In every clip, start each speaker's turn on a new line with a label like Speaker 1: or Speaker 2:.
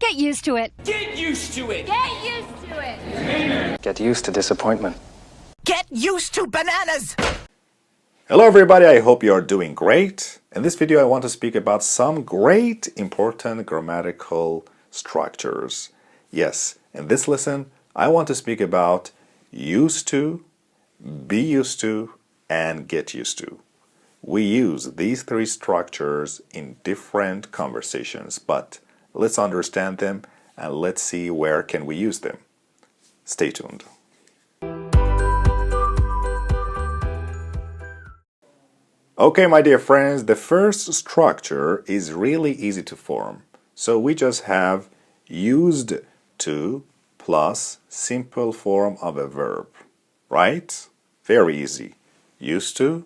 Speaker 1: Get used to it.
Speaker 2: Get used to it!
Speaker 1: Get used to it.
Speaker 3: Get used to disappointment.
Speaker 4: Get used to bananas!
Speaker 5: Hello everybody, I hope you are doing great. In this video I want to speak about some great important grammatical structures. Yes, in this lesson I want to speak about used to, be used to, and get used to. We use these three structures in different conversations, but let's understand them and let's see where can we use them. Stay tuned. Okay, my dear friends, the first structure is really easy to form. So we just have used to plus simple form of a verb, right? Very easy. Used to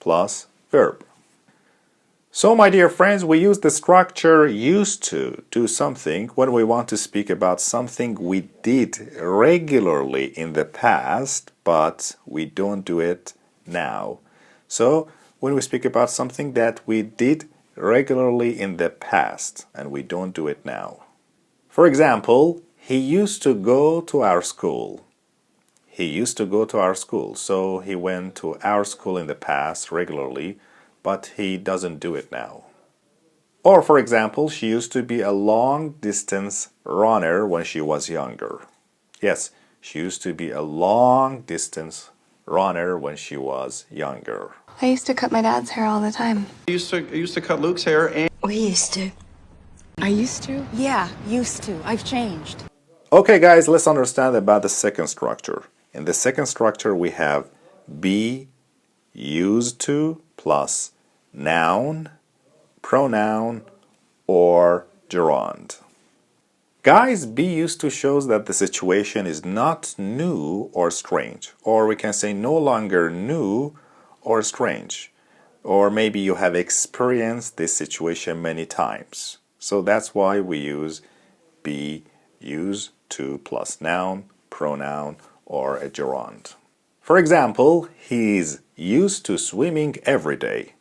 Speaker 5: plus verb. So, my dear friends, we use the structure used to do something when we want to speak about something we did regularly in the past, but we don't do it now. So, when we speak about something that we did regularly in the past and we don't do it now. For example, he used to go to our school. He used to go to our school. So he went to our school in the past regularly, but he doesn't do it now. Or for example, she used to be a long-distance runner when she was younger. Yes, she used to be a long-distance runner when she was younger.
Speaker 6: I used to cut my dad's hair all the time.
Speaker 7: I used to cut Luke's hair and...
Speaker 8: We used to.
Speaker 6: I used to?
Speaker 8: Yeah, used to. I've changed.
Speaker 5: Okay guys, let's understand about the second structure. In the second structure we have be used to plus noun, pronoun, or gerund. Guys, be used to shows that the situation is not new or strange, or we can say no longer new or strange, or maybe you have experienced this situation many times. So that's why we use be used to plus noun, pronoun, or a gerund. For example, he is used to swimming every day.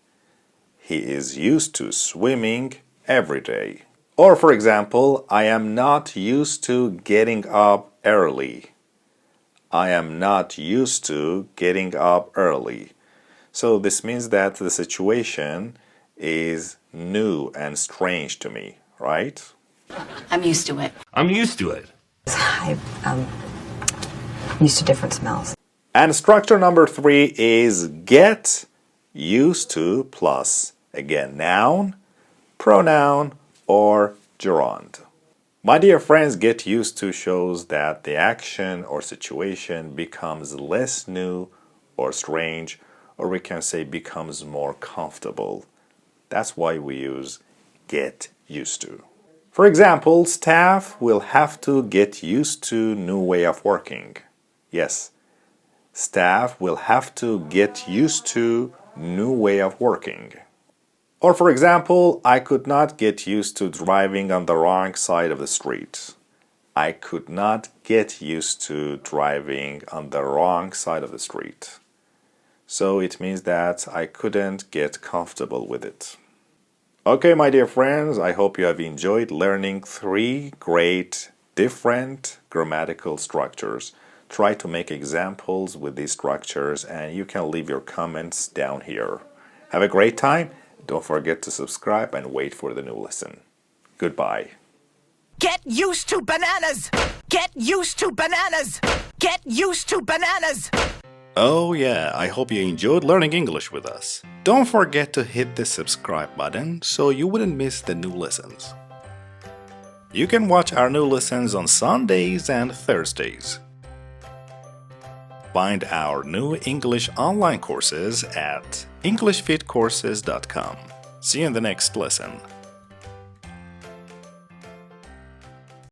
Speaker 5: He is used to swimming every day. Or for example, I am not used to getting up early. I am not used to getting up early. So this means that the situation is new and strange to me, right?
Speaker 8: I'm used to it.
Speaker 2: I'm used to it.
Speaker 9: I'm used to different smells.
Speaker 5: And structure number 3 is get used to plus, again, noun, pronoun, or gerund. My dear friends, get used to shows that the action or situation becomes less new or strange, or we can say becomes more comfortable. That's why we use get used to. For example, staff will have to get used to new way of working. Yes, staff will have to get used to new way of working. Or for example, I could not get used to driving on the wrong side of the street. I could not get used to driving on the wrong side of the street. So it means that I couldn't get comfortable with it. Okay, my dear friends, I hope you have enjoyed learning 3 great different grammatical structures. Try to make examples with these structures and you can leave your comments down here. Have a great time. Don't forget to subscribe and wait for the new lesson. Goodbye.
Speaker 4: Get used to bananas! Get used to bananas! Get used to bananas!
Speaker 5: Oh yeah, I hope you enjoyed learning English with us. Don't forget to hit the subscribe button so you wouldn't miss the new lessons. You can watch our new lessons on Sundays and Thursdays. Find our new English online courses at EnglishFitCourses.com. See you in the next lesson.